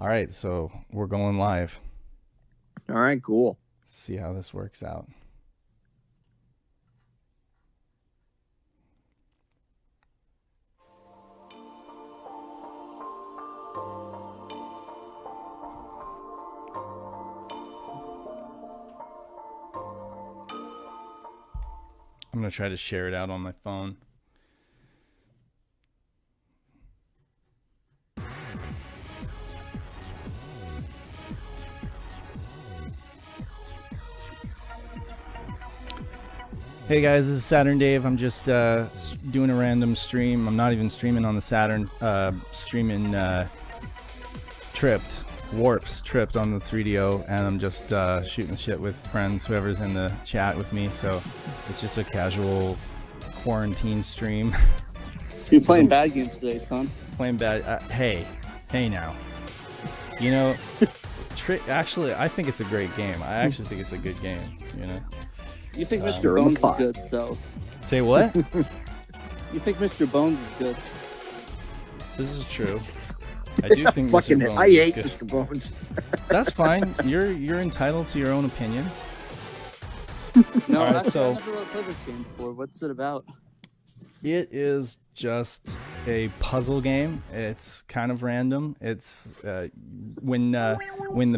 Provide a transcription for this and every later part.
All right, so we're going live. All right, cool. See how this works out. I'm going to try to share it out on my phone. Hey guys, this is Saturn Dave. I'm just doing a random stream. I'm not even streaming on the Saturn. Streaming Warps Tripped on the 3DO, and I'm just shooting shit with friends, whoever's in the chat with me. So it's just a casual quarantine stream. You're playing bad games today, son. Playing bad. Hey now. You know, actually, I think it's a great game. I actually think it's a good game. You know. You think Mr. Bones is good, so. Say what? You think Mr. Bones is good. This is true. I do think Fucking Mr. Bones I is hate good. Mr. Bones. That's fine. You're entitled to your own opinion. No, Alright, I've so- never really played this game before. What's it about? It is just a puzzle game. It's kind of random. It's when the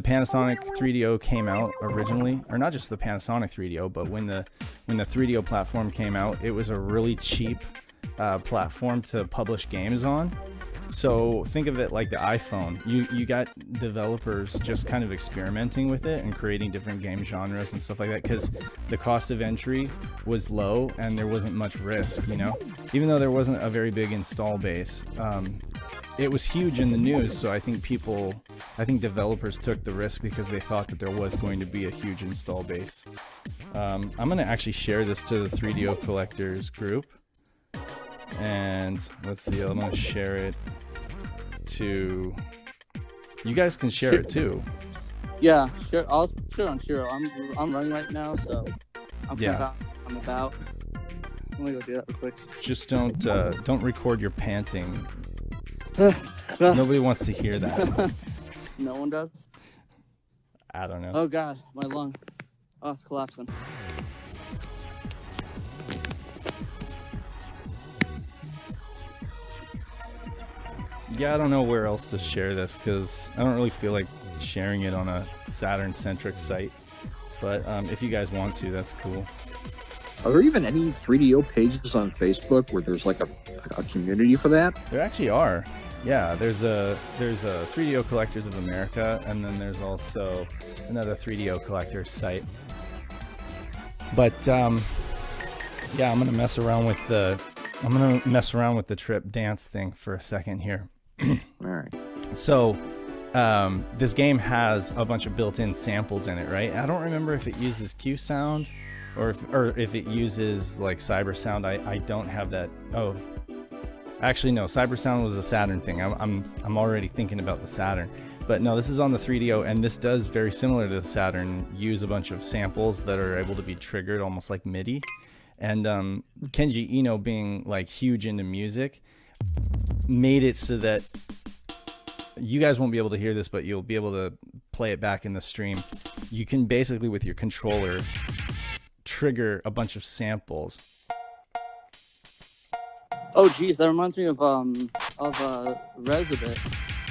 Panasonic 3DO came out originally, or not just the Panasonic 3DO, but when the 3DO platform came out, it was a really cheap platform to publish games on. So think of it like the iPhone. You got developers just kind of experimenting with it and creating different game genres and stuff like that, because the cost of entry was low and there wasn't much risk, you know? Even though there wasn't a very big install base, it was huge in the news. So I think developers took the risk because they thought that there was going to be a huge install base. I'm going to actually share this to the 3DO collectors group. And let's see, I'm gonna share it to you guys. Can share it too. Yeah, sure. I'll share on Shiro. I'm running right now, so I'm about. Let me go do that real quick. Just don't record your panting. Nobody wants to hear that. No one does. I don't know. Oh god, my lung. Oh, it's collapsing. Yeah, I don't know where else to share this because I don't really feel like sharing it on a Saturn-centric site. But if you guys want to, that's cool. Are there even any 3DO pages on Facebook where there's like a community for that? There actually are. Yeah, there's a 3DO Collectors of America, and then there's also another 3DO Collectors site. But yeah, I'm gonna mess around with the trip dance thing for a second here. All right. So this game has a bunch of built-in samples in it, right? I don't remember if it uses Q sound or if it uses like cyber sound. I don't have that. Oh, actually no, cyber sound was a Saturn thing. I'm already thinking about the Saturn. But no, this is on the 3DO, and this does, very similar to the Saturn, use a bunch of samples that are able to be triggered almost like MIDI. And Kenji Eno, being like huge into music, made it so that you guys won't be able to hear this, but you'll be able to play it back in the stream. You can basically, with your controller, trigger a bunch of samples. Oh geez, that reminds me of Res a bit.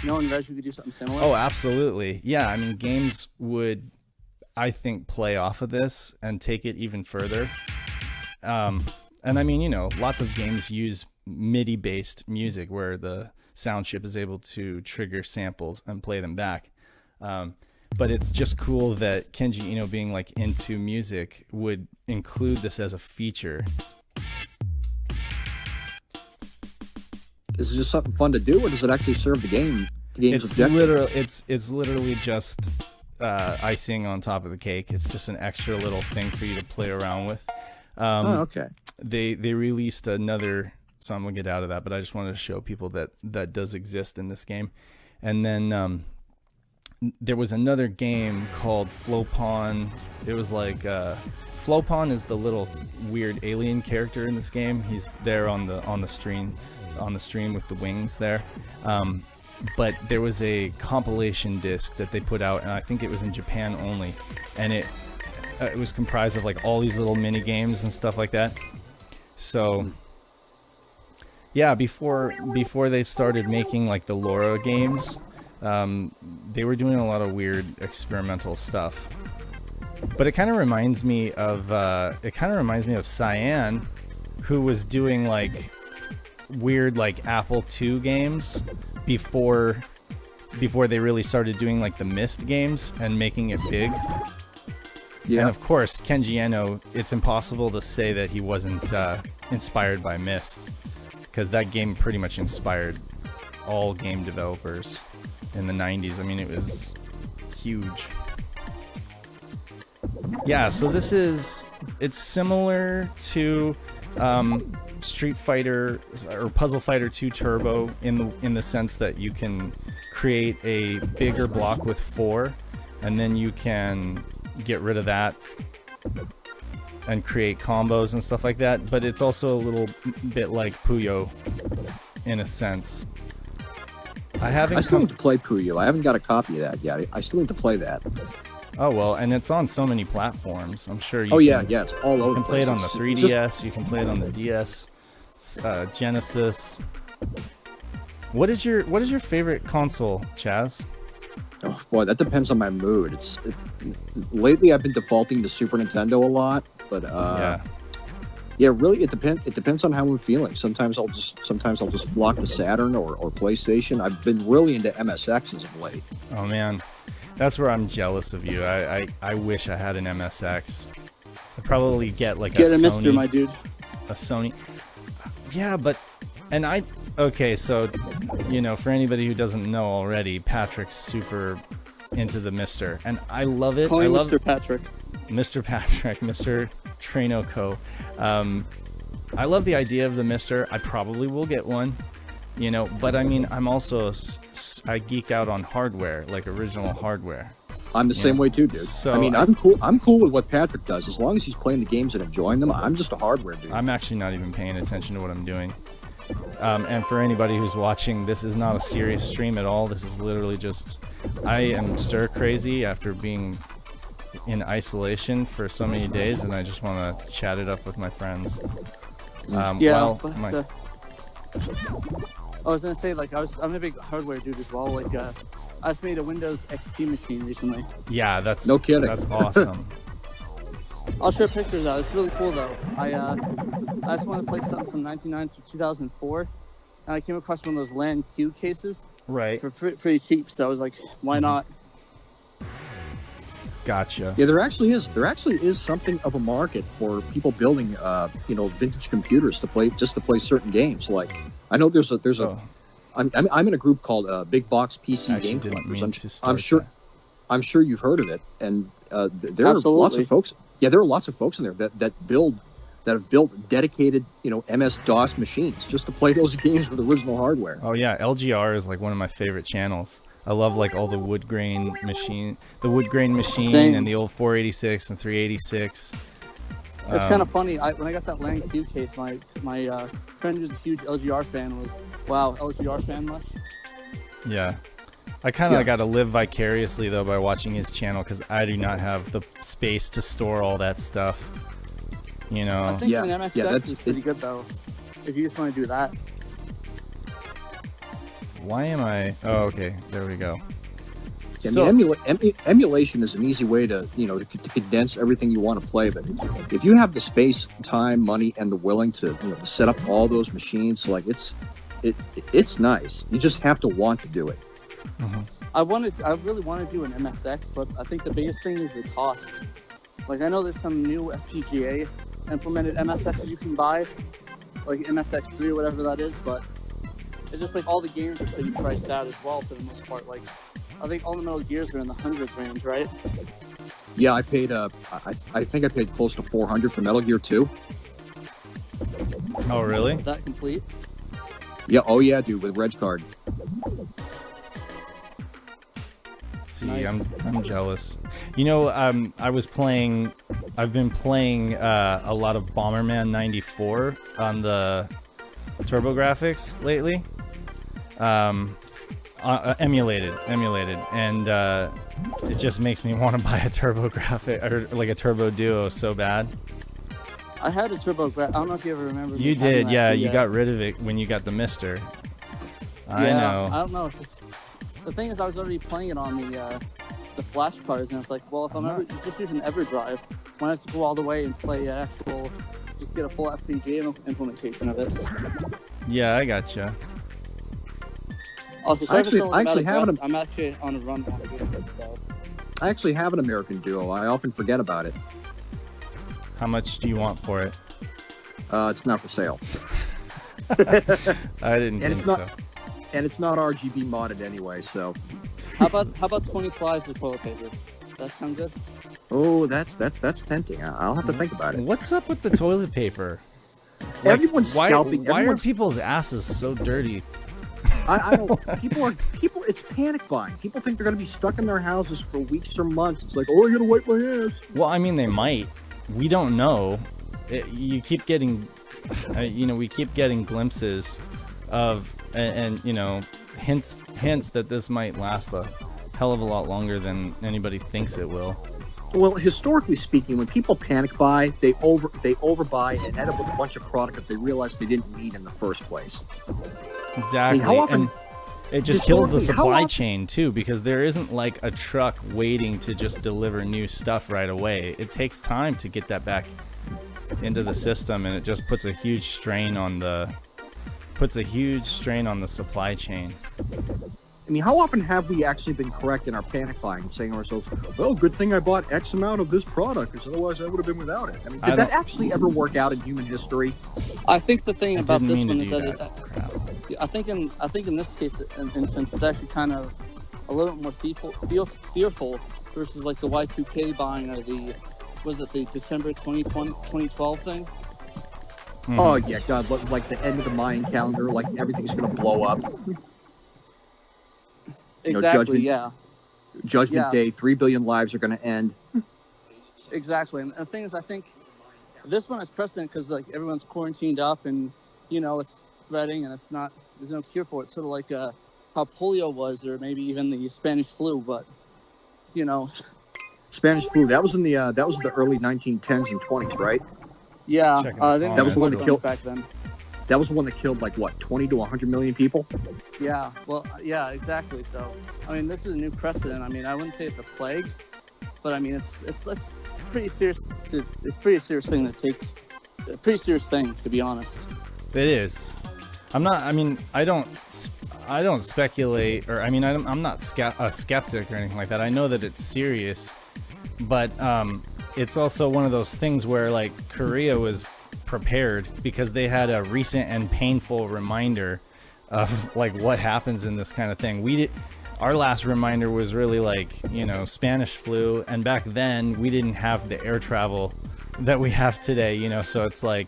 You know, in Res you could do something similar. Oh, absolutely. Yeah, I mean, games would, I think, play off of this and take it even further. And I mean, you know, lots of games use MIDI-based music where the sound chip is able to trigger samples and play them back. But it's just cool that Kenji Eno, being like into music, would include this as a feature. Is it just something fun to do, or does it actually serve the game? The game's It's objective? literally just icing on top of the cake. It's just an extra little thing for you to play around with. Oh, okay. They released another, so I'm gonna get out of that, but I just wanted to show people that does exist in this game. And then there was another game called Flopon. It was like Flopon is the little weird alien character in this game. He's there on the stream with the wings there. but there was a compilation disc that they put out, and I think it was in Japan only, and it was comprised of like all these little mini games and stuff like that. So yeah, before they started making like the Laura games, they were doing a lot of weird experimental stuff. But it kind of reminds me of Cyan, who was doing like weird like Apple II games before they really started doing like the Myst games and making it big. Yeah. And of course, Kenji Eno, it's impossible to say that he wasn't inspired by Myst, because that game pretty much inspired all game developers in the 90s. I mean, it was huge. Yeah, so it's similar to Street Fighter or Puzzle Fighter 2 Turbo in the sense that you can create a bigger block with 4, and then you can get rid of that and create combos and stuff like that. But it's also a little bit like Puyo in a sense. I still need to play Puyo. I haven't got a copy of that yet. I still need to play that. Oh well, and it's on so many platforms. I'm sure you. Oh yeah, it's all over. You can play it on the 3DS. Just... You can play it on the DS, Genesis. What is your favorite console, Chaz? Oh boy, that depends on my mood. Lately I've been defaulting to Super Nintendo a lot, but yeah, really it depends on how I'm feeling. Sometimes I'll just flock to Saturn or PlayStation. I've been really into MSXs of late. Oh man. That's where I'm jealous of you. I wish I had an MSX. I'd probably get like a Sony. Mister, my dude. A Sony. Yeah, but okay, so for anybody who doesn't know already, Patrick's super into the Mister, and I love it. Call him Mr. Patrick. Mr. Patrick, Mr. Trainoco. I love the idea of the Mister. I probably will get one. But I mean, I geek out on hardware, like original hardware. I'm the same way too, dude. So I mean, I'm cool with what Patrick does as long as he's playing the games and enjoying them. I'm just a hardware dude. I'm actually not even paying attention to what I'm doing. And for anybody who's watching, this is not a serious stream at all. This is literally just, I am stir crazy after being in isolation for so many days, and I just want to chat it up with my friends. I was gonna say, like, I'm a big hardware dude as well. Like, I just made a Windows XP machine recently. Yeah, that's no kidding. That's awesome. I'll share pictures out. It's really cool though. I just wanted to play something from 1999 through 2004, and I came across one of those LAN Q cases. Right. For pretty cheap, so I was like, why not? Gotcha. Yeah, there actually is something of a market for people building vintage computers to play certain games. Like, I know there's a I'm in a group called Big Box PC Game Collectors. I'm sure you've heard of it, and there are lots of folks. Yeah, there are lots of folks in there that have built dedicated MS DOS machines just to play those games with original hardware. Oh yeah, LGR is like one of my favorite channels. I love like all the wood grain machine, Same. and the old 486 and 386. It's kind of funny. When I got that LAN Q case, my friend who's a huge LGR fan was, wow, LGR fan much? Yeah. I kind of got to live vicariously, though, by watching his channel, because I do not have the space to store all that stuff. I think an MSX is pretty good, though, if you just want to do that. Why am I... Oh, okay. There we go. Yeah, I mean, emulation is an easy way to condense everything you want to play. But if you have the space, time, money, and the willing to set up all those machines, like it's nice. You just have to want to do it. Mm-hmm. I really want to do an MSX, but I think the biggest thing is the cost. Like, I know there's some new FPGA implemented MSXs you can buy, like MSX3 or whatever that is, but it's just like all the games are pretty priced out as well for the most part. Like, I think all the Metal Gears are in the hundreds range, right? Yeah, I paid. I think I paid close to $400 for Metal Gear 2. Oh, really? Is that complete? Yeah. Oh, yeah, dude, with Reg card. See, Nice. I'm jealous. I've been playing a lot of Bomberman 94 on the TurboGrafx lately. emulated, and it just makes me want to buy a turbo graphic or like a turbo duo so bad. I had a turbo graphic. I don't know if you ever remember. You did, yeah. You got rid of it when you got the Mister. I know. I don't know. The thing is, I was already playing it on the flash cards, and it's like, well, if I'm ever just using EverDrive, why not just go all the way and play just get a full FPGA implementation of it? Yeah, I gotcha. Also, I actually have an. I'm actually on a run on it, so. I actually have an American Duo. I often forget about it. How much do you want for it? It's not for sale. I didn't think so. And it's not RGB modded anyway, so. How about 20 plies of toilet paper? That sound good? Oh, that's tempting. I'll have to think about it. What's up with the toilet paper? Everyone's scalping. Why are people's asses so dirty? I don't. People. It's panic buying. People think they're going to be stuck in their houses for weeks or months. It's like, oh, I got to wipe my ass. Well, I mean, they might. We don't know. You keep getting, we keep getting glimpses of, and hints that this might last a hell of a lot longer than anybody thinks it will. Well, historically speaking, when people panic buy, they overbuy and end up with a bunch of product that they realize they didn't need in the first place. Exactly. I mean, how often, and it just kills the supply chain too, because there isn't like a truck waiting to just deliver new stuff right away. It takes time to get that back into the system, and it just puts a huge strain on the supply chain. I mean, how often have we actually been correct in our panic buying, saying to ourselves, well, good thing I bought X amount of this product, because otherwise I would have been without it. I mean, did that actually ever work out in human history? I think the thing about this one is that I think in this case, instance, it's actually kind of a little bit more fearful versus like the Y2K buying or the December 2012 thing? Mm-hmm. Oh, yeah, God, like the end of the Mayan calendar, like everything's going to blow up. Exactly, Judgment Day, 3 billion lives are going to end. Exactly. And the thing is, I think this one is precedent because like everyone's quarantined up and, it's spreading and there's no cure for it. Sort of like how polio was, or maybe even the Spanish flu, but, Spanish flu, that was in the early 1910s and 20s, right? Yeah. That was the one that killed back then. That was the one that killed like what, 20 to 100 million people? Yeah, well, yeah, exactly. So, I mean, this is a new precedent. I mean, I wouldn't say it's a plague, but I mean, it's pretty serious. It's pretty serious thing to take. A pretty serious thing, to be honest. It is. I'm not. I mean, I don't speculate, or I mean, I'm not a skeptic or anything like that. I know that it's serious, but it's also one of those things where like Korea was prepared because they had a recent and painful reminder of like what happens in this kind of thing. Our last reminder was really like, Spanish flu, and back then we didn't have the air travel that we have today, so it's like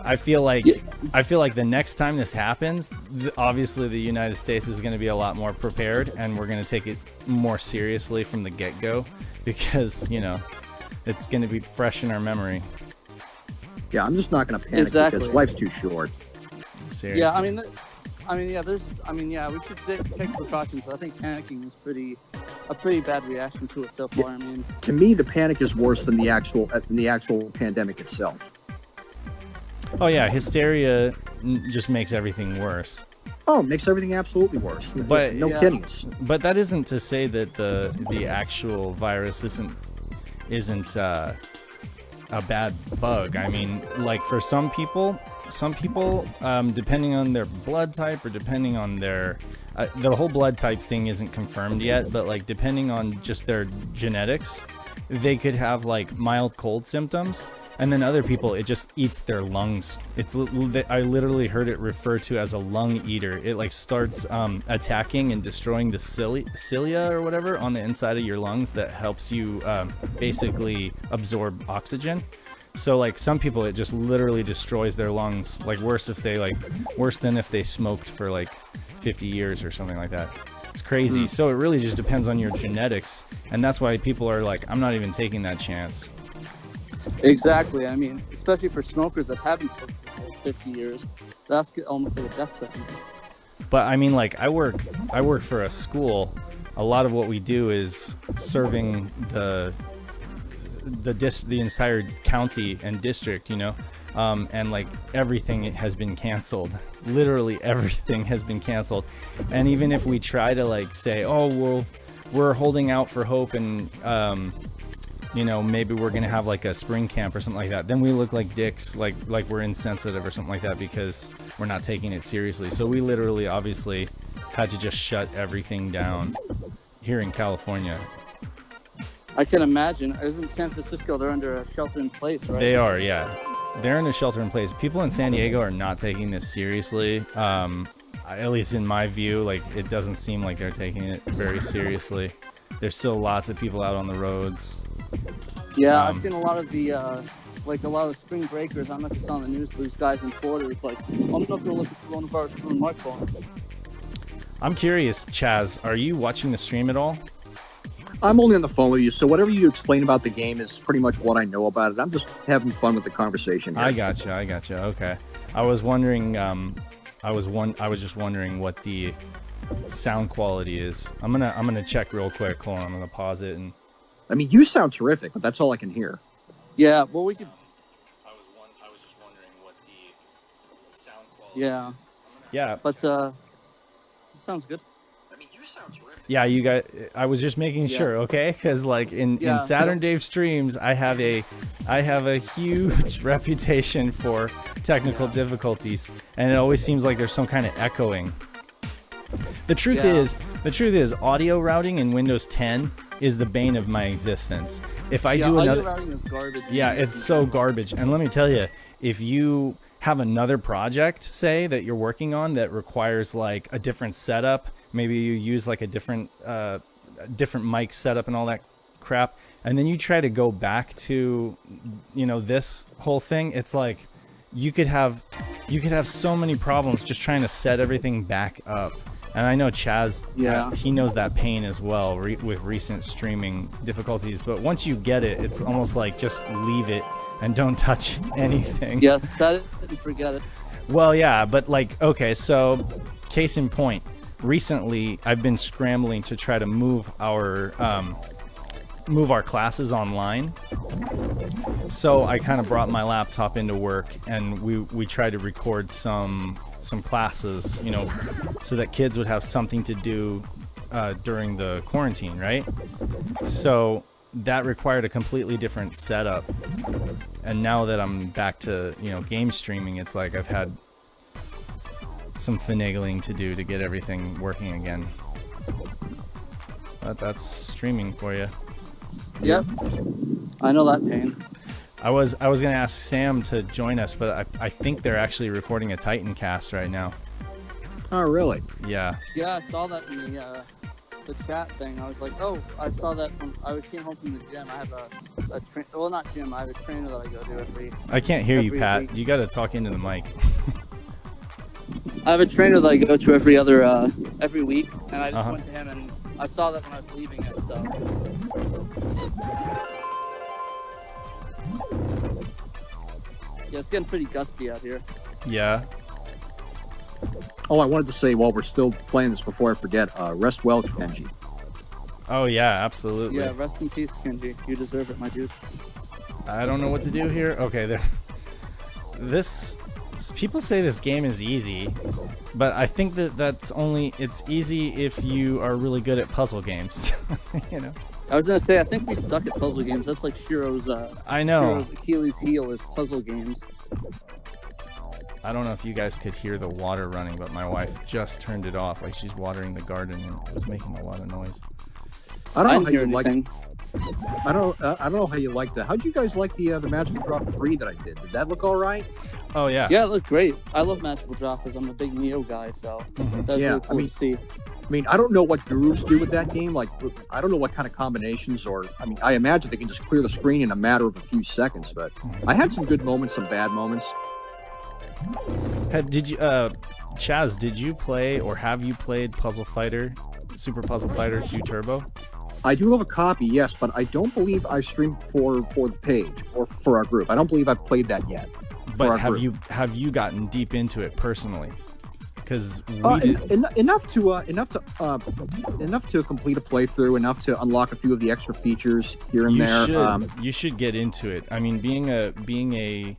I feel like the next time this happens, obviously the United States is going to be a lot more prepared, and we're going to take it more seriously from the get-go because, it's going to be fresh in our memory. Yeah, I'm just not going to panic because life's too short. Seriously. Yeah, we should take precautions, but I think panicking is a pretty bad reaction to it so far. Yeah. I mean, to me, the panic is worse than the actual pandemic itself. Oh yeah, hysteria just makes everything worse. Oh, it makes everything absolutely worse. But no kidding. But that isn't to say that the actual virus isn't a bad bug. I mean, like for some people, depending on their blood type or depending on their the whole blood type thing isn't confirmed yet, but like depending on just their genetics, they could have like mild cold symptoms, and then other people it just eats their lungs. I literally heard it referred to as a lung eater. It like starts attacking and destroying the cilia or whatever on the inside of your lungs that helps you basically absorb oxygen. So like some people it just literally destroys their lungs, like worse than if they smoked for like 50 years or something like that. It's crazy. So it really just depends on your genetics, and that's why people are like, I'm not even taking that chance. Exactly. I mean, especially for smokers that haven't smoked for 50 years, that's almost like a death sentence. But I mean, like I work for a school. A lot of what we do is serving the entire county and district, you know, and like everything has been canceled. Literally everything has been canceled. And even if we try to like say, oh well, we're holding out for hope, and you know, maybe we're gonna have like a spring camp or something like that, then we look like dicks, like we're insensitive or something like that, because we're not taking it seriously. So we literally obviously had to just shut everything down here in California. I can imagine. Isn't San Francisco, they're under a shelter in place, right? They are, yeah. They're in a shelter in place. People in San Diego are not taking this seriously. At least in my view, like it doesn't seem like they're taking it very seriously. There's still lots of people out on the roads. Yeah, I've seen a lot of the like a lot of spring breakers. I don't know if you saw on the news, these guys in Florida. It's like, I'm not going to look at coronavirus through my phone. I'm curious, Chaz, are you watching the stream at all? I'm only on the phone with you, so whatever you explain about the game is pretty much what I know about it. I'm just having fun with the conversation here. I gotcha. Okay. I was wondering. I was just wondering what the sound quality is. I'm gonna check real quick. Hold on. I'm gonna pause it and. I mean, you sound terrific, but that's all I can hear. Yeah. Well, we could. I was just wondering what the sound quality. Yeah. Is. Yeah. But it sounds good. I mean, you sound terrific. Yeah, you guys. I was just making sure, okay? Because like in Saturn Dave streams, I have a huge reputation for technical difficulties, and it always seems like there's some kind of echoing. The truth is, audio routing in Windows 10 is the bane of my existence. If I do audio another, routing is garbage. Yeah, it's so garbage. And let me tell you, if you have another project, say that you're working on that requires like a different setup. Maybe you use like a different mic setup and all that crap, and then you try to go back to, you know, this whole thing. It's like you could have so many problems just trying to set everything back up. And I know Chaz, he knows that pain as well with recent streaming difficulties. But once you get it, it's almost like just leave it and don't touch anything. Yes, set it and forget it. Well, yeah, but like, okay, so case in point. Recently, I've been scrambling to try to move our classes online. So I kind of brought my laptop into work, and we tried to record some classes, you know, so that kids would have something to do during the quarantine, right? So that required a completely different setup. And now that I'm back to, you know, game streaming, it's like I've had some finagling to do to get everything working again. But that's streaming for you. Yep, I know that pain. I was gonna ask Sam to join us, but I think they're actually recording a Titan cast right now. Oh, really? Yeah. Yeah, I saw that in the chat thing. I was like, oh, I saw that when I came home from the gym. I have not gym. I have a trainer that I go to every. I can't hear you, Pat. week. You got to talk into the mic. I have a trainer that I go to every week, and I just went to him, and I saw that when I was leaving it. So. Yeah, it's getting pretty gusty out here. Yeah. Oh, I wanted to say while we're still playing this before I forget, rest well, Kenji. Oh yeah, absolutely. Yeah, rest in peace, Kenji. You deserve it, my dude. I don't know what to do here. Okay, there. People say this game is easy, but I think it's easy if you are really good at puzzle games. You know. I was gonna say, I think we suck at puzzle games. That's like Shiro's. I know. Shiro's Achilles' heel is puzzle games. I don't know if you guys could hear the water running, but my wife just turned it off. Like she's watering the garden and it was making a lot of noise. I don't know how you like. I don't know how you like that. How'd you guys like the Magical Drop 3 that I did? Did that look all right? Oh yeah. Yeah, it looked great. I love Magical Drop because I'm a big Neo guy, so that's really cool to see. I mean, I don't know what gurus do with that game. Like, I don't know what kind of combinations, or I mean, I imagine they can just clear the screen in a matter of a few seconds. But I had some good moments, some bad moments. Chaz, did you play or have you played Super Puzzle Fighter 2 Turbo? I do have a copy, yes, but I don't believe I streamed for the page or for our group. I don't believe I've played that yet. But have you gotten deep into it personally? because we did. Enough to complete a playthrough, enough to unlock a few of the extra features here and there. You should get into it. I mean, being a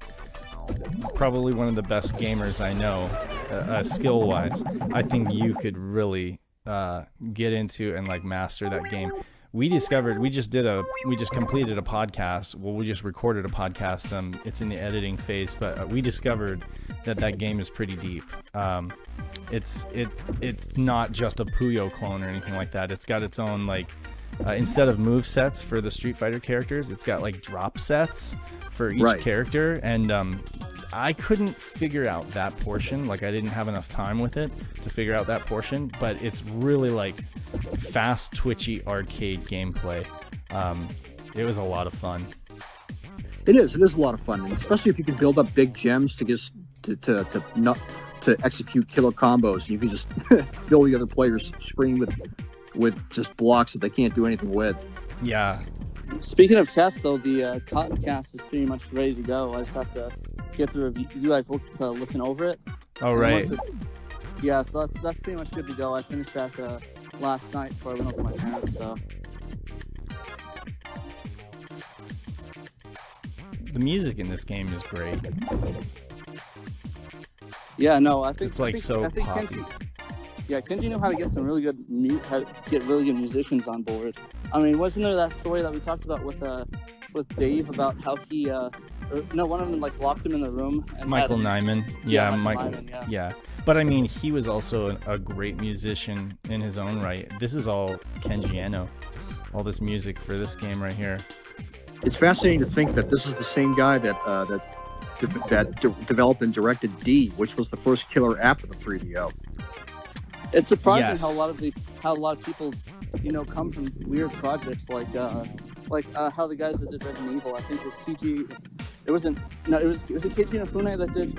probably one of the best gamers I know, skill wise, I think you could really get into and like master that game. We just completed a podcast. Well, we just recorded a podcast. It's in the editing phase, but we discovered that game is pretty deep. It's not just a Puyo clone or anything like that. It's got its own like instead of move sets for the Street Fighter characters, it's got like drop sets for each character, and I couldn't figure out that portion. Like I didn't have enough time with it to figure out that portion, but it's really like fast, twitchy arcade gameplay. It was a lot of fun. It is a lot of fun, and especially if you can build up big gems to just to execute killer combos. You can just fill the other players' screen with just blocks that they can't do anything with. Yeah. Speaking of cast, though, the Cotton cast is pretty much ready to go. I just have to get the review. You guys look to listen over it. Oh, right. Yeah, so that's pretty much good to go. I finished that last night before I went over to my parents. So the music in this game is great. Yeah, no, I think it's like so poppy. Kenji knew how to get some really good musicians on board. I mean, wasn't there that story that we talked about with Dave about how he one of them like locked him in the room and Michael Nyman. Yeah, Michael Nyman, yeah. But I mean, he was also a great musician in his own right. This is all Kenji Eno, all this music for this game right here. It's fascinating to think that this is the same guy that developed and directed D, which was the first killer app for the 3DO. It's surprising how a lot of people, come from weird projects like how the guys that did Resident Evil, I think it was KG. Was it KG Inafune that did?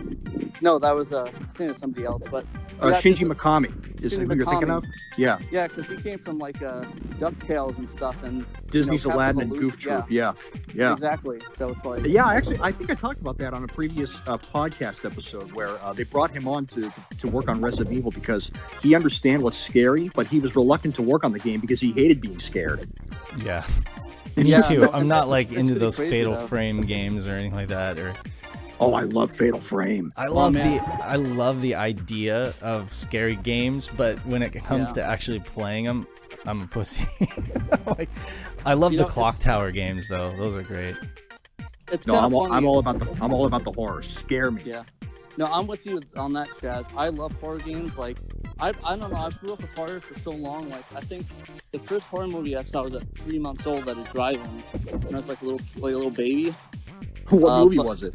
No, that was I think it was somebody else. But Shinji Mikami is who you're thinking of? Yeah. Yeah, because he came from like DuckTales and stuff and Disney's Aladdin and Goof Troop. Yeah. Exactly. So it's like I think I talked about that on a previous podcast episode where they brought him on to work on Resident Evil because he understands what's scary, but he was reluctant to work on the game because he hated being scared. Yeah. Me too. I'm not like into those Fatal Frame games or anything like that. I love Fatal Frame. I love the idea of scary games, but when it comes to actually playing them, I'm a pussy. I love the Clock Tower games though; those are great. I'm all about the horror. Scare me. Yeah. No, I'm with you on that, Chaz. I love horror games. Like, I don't know. I grew up with horror for so long. Like, I think the first horror movie I saw was at 3 months old at a drive-in, when I was like a little baby. What movie was it?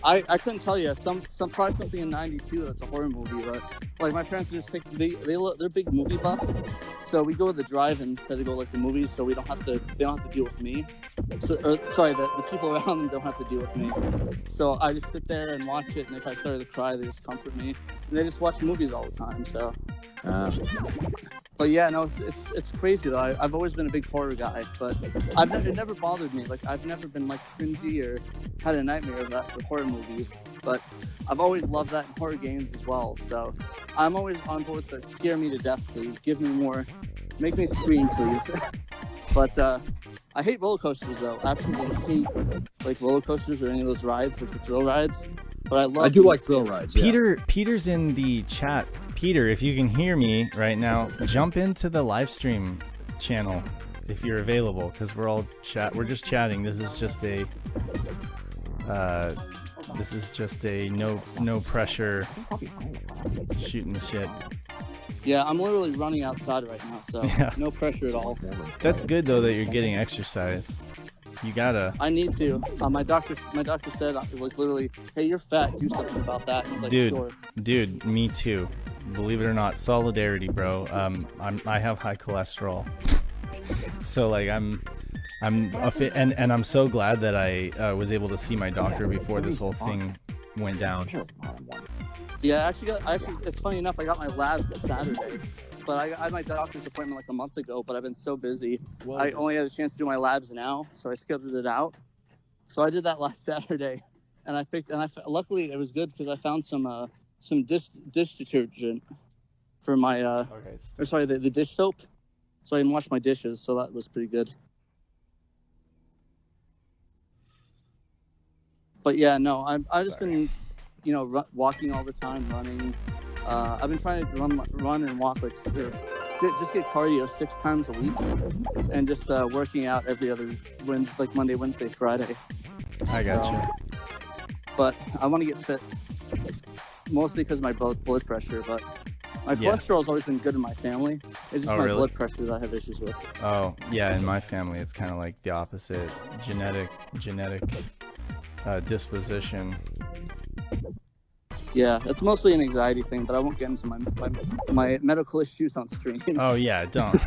I couldn't tell you. Some probably something in '92 that's a horror movie, but like my parents just take they're big movie buffs, so we go to the drive-in instead of go like the movies, so they don't have to deal with me. The people around me don't have to deal with me. So I just sit there and watch it, and if I started to cry, they just comfort me, and they just watch movies all the time. So. But yeah, no, it's crazy though. I've always been a big horror guy, but it never bothered me. Like I've never been like cringy or had a nightmare of that for horror movies. But I've always loved that in horror games as well. So I'm always on board with the scare me to death, please. Give me more, make me scream, please. But I hate roller coasters though. I absolutely hate like roller coasters or any of those rides, like the thrill rides. But I do like thrill rides. Yeah. Peter's in the chat. Peter, if you can hear me right now, jump into the live stream channel if you're available, because we're just chatting. This is just a no pressure shooting the shit. Yeah, I'm literally running outside right now, so no pressure at all. That's good though that you're getting exercise. You gotta. I need to. My doctor said, like, literally, hey, you're fat. Do something about that. And he's like, sure. Dude, me too. Believe it or not, solidarity, bro. I have high cholesterol, so like I'm and I'm so glad that I was able to see my doctor before this whole thing went down. Yeah, actually, it's funny enough. I got my labs Saturday. But I had my doctor's appointment like a month ago, but I've been so busy. Whoa. I only had a chance to do my labs now, so I scheduled it out. So I did that last Saturday, and luckily it was good because I found some some dish detergent for my the dish soap, so I can wash my dishes. So that was pretty good. But yeah, no, I've just been, walking all the time, running. I've been trying to run and walk just get cardio 6 times a week, and just working out every other Monday, Wednesday, Friday. I got you. But I want to get fit, mostly because of my blood pressure. But my cholesterol has always been good in my family. It's just my blood pressure that I have issues with. Oh, yeah. In my family, it's kind of like the opposite. Genetic disposition. Yeah, it's mostly an anxiety thing, but I won't get into my medical issues on stream. Oh yeah, don't.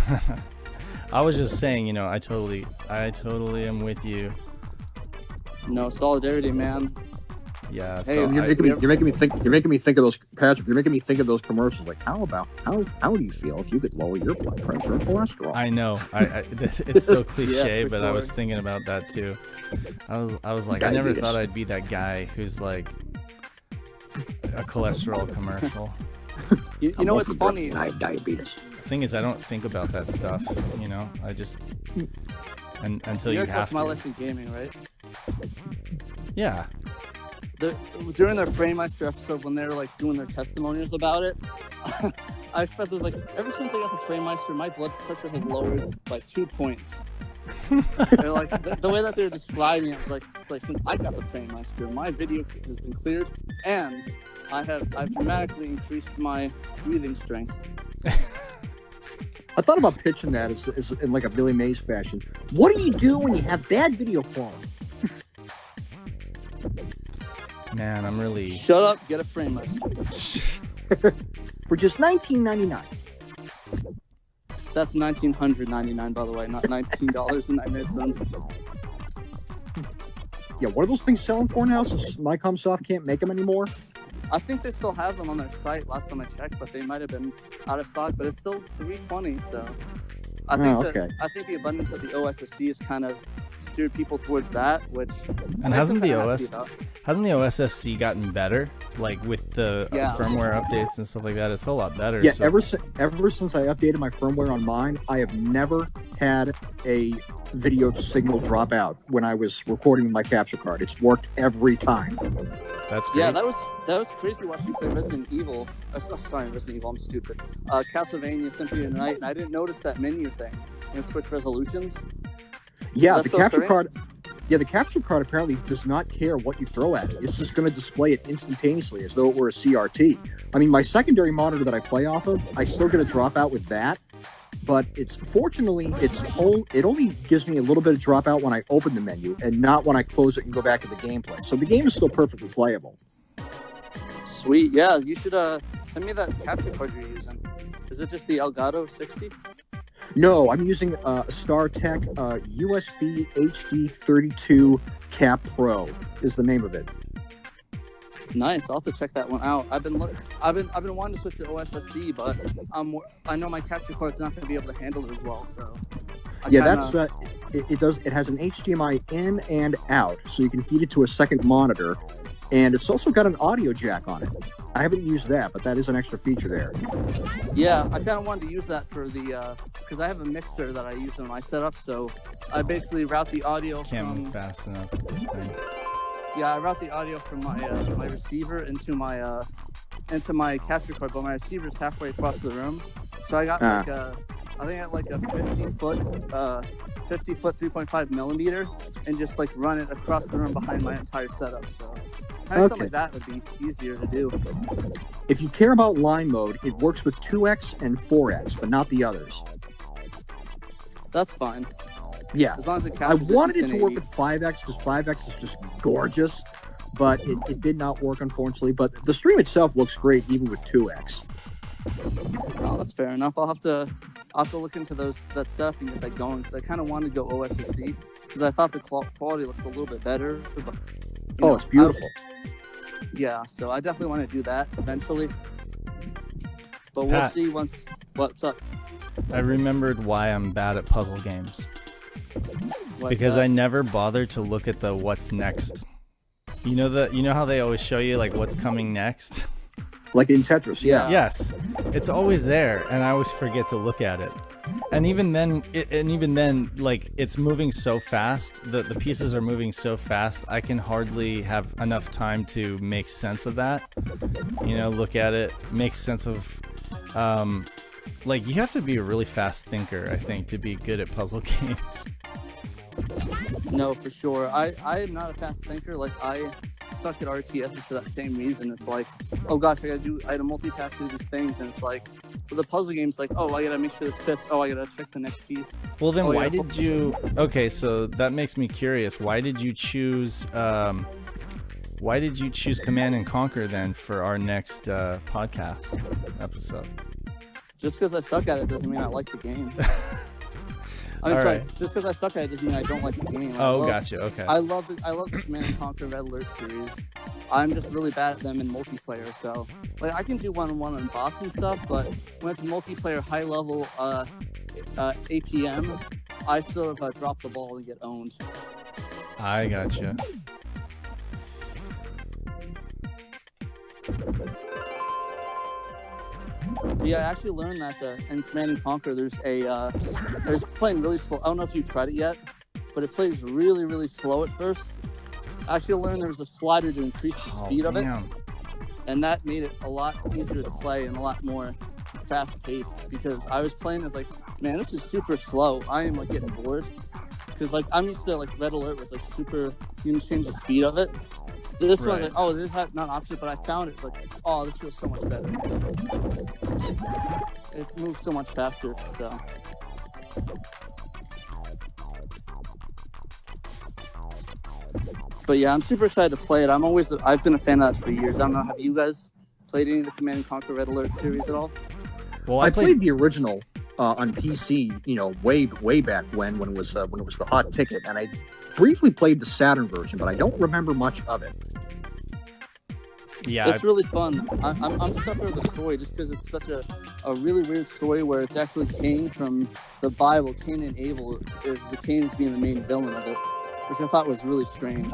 I was just saying, I totally am with you. No, solidarity, man. Yeah. Hey, So you're making me think of those, Patrick. You're making me think of those commercials. Like, how do you feel if you could lower your blood pressure and cholesterol? I know. It's so cliche, but sure. I was thinking about that too. I was like, I never thought I'd be that guy who's like a cholesterol commercial. You know what's funny? I have diabetes. The thing is, I don't think about that stuff. I just until you have to. My life in gaming, right? Yeah. During their Framemeister episode, when they were doing their testimonials about it, I felt ever since I got the Framemeister, my blood pressure has lowered by 2 points. They're the way that they're describing it, it's like since I got the Framemeister, my video has been cleared, and I've dramatically increased my breathing strength. I thought about pitching that as in like a Billy Mays fashion. What do you do when you have bad video quality? Man, I'm really. Shut up, get a Framemeister. For just $19.99. That's $1,999, by the way, not $19.99. Yeah, what are those things selling for now? Since Microsoft can't make them anymore. I think they still have them on their site. Last time I checked, but they might have been out of stock. But it's still $320. So I think the abundance of the OSSC has kind of steered people towards that. Which and hasn't the OSSC gotten better? Like with the firmware updates and stuff like that, it's a lot better. Yeah, so. ever since I updated my firmware on mine, I have never had a video signal drop out when I was recording my capture card. It's worked every time. That's great. Yeah, that was crazy watching play Resident Evil. Resident Evil. I'm stupid. Castlevania Symphony of the Night, and I didn't notice that menu thing in switch resolutions. Yeah, the capture card. Yeah, the capture card apparently does not care what you throw at it. It's just going to display it instantaneously as though it were a CRT. I mean, my secondary monitor that I play off of, I still get a dropout with that. But it only gives me a little bit of dropout when I open the menu and not when I close it and go back to the gameplay. So the game is still perfectly playable. Sweet, yeah. You should send me that capture card you're using. Is it just the Elgato 60? No, I'm using a StarTech USB HD 32 Cap Pro is the name of it. Nice. I'll have to check that one out. I've been wanting to switch to OSSC, but I know my capture card's not going to be able to handle it as well. So it has an HDMI in and out, so you can feed it to a second monitor, and it's also got an audio jack on it. I haven't used that, but that is an extra feature there. Yeah, I kind of wanted to use that for the because I have a mixer that I use in my setup, so I basically route the audio. Can't move fast enough with this thing. Yeah, I route the audio from my my receiver into my capture card, but my receiver's halfway across the room. So I got a 50 foot 3.5 millimeter, and just run it across the room behind my entire setup. So something like that would be easier to do. If you care about line mode, it works with 2x and 4x, but not the others. That's fine. Yeah, as long as it I wanted it to work with 5x because 5x is just gorgeous, but it did not work, unfortunately. But the stream itself looks great even with 2x. Oh, that's fair enough. I'll have to look into that stuff and get that going, because I kind of wanted to go OSSC because I thought the quality looks a little bit better. But, it's beautiful. Yeah, so I definitely want to do that eventually. But we'll see what's up. I remembered why I'm bad at puzzle games. Because I never bothered to look at the what's next. You know how they always show you what's coming next? Like in Tetris, yeah. Yes, it's always there, and I always forget to look at it. And even then, like, it's moving so fast. The pieces are moving so fast. I can hardly have enough time to make sense of that. You know, look at it, make sense of. Like, you have to be a really fast thinker, I think, to be good at puzzle games. No, for sure. I am not a fast thinker. Like, I suck at RTSs for that same reason. It's like, oh gosh, I had to multitask through these things, and it's like, with the puzzle games, like, oh, I gotta make sure this fits. Oh, I gotta check the next piece. Well, then why did you? Okay, so that makes me curious. Why did you choose? Why did you choose Command and Conquer then for our next podcast episode? Just because I suck at it doesn't mean I like the game. I'm sorry. Right. Just because I suck at it doesn't mean I don't like the game. Gotcha. Okay. I love the Command and Conquer Red Alert series. I'm just really bad at them in multiplayer. So, like, I can do one-on-one on bots and stuff, but when it's multiplayer, high level APM, I sort of drop the ball and get owned. I gotcha. Yeah, I actually learned that in Command and Conquer, there's playing really slow. I don't know if you've tried it yet, but it plays really, really slow at first. I actually learned there was a slider to increase the speed of it, and that made it a lot easier to play and a lot more fast-paced, because I was playing as like, man, this is super slow. I am like getting bored, because like I'm used to like Red Alert where it's like super, you can change the speed of it. This one's like, oh, this is not an option, but I found it like, oh, this feels so much better. It moves so much faster, so. But yeah, I'm super excited to play it. I've been a fan of that for years. I don't know, have you guys played any of the Command and Conquer Red Alert series at all? Well, I played the original on PC, you know, way back when it was the hot ticket, and I briefly played the Saturn version, but I don't remember much of it. Yeah, it's really fun. I'm stuck with the story just because it's such a really weird story where it's actually Cain from the Bible. Cain and Abel is the Cain's being the main villain of it, which I thought was really strange.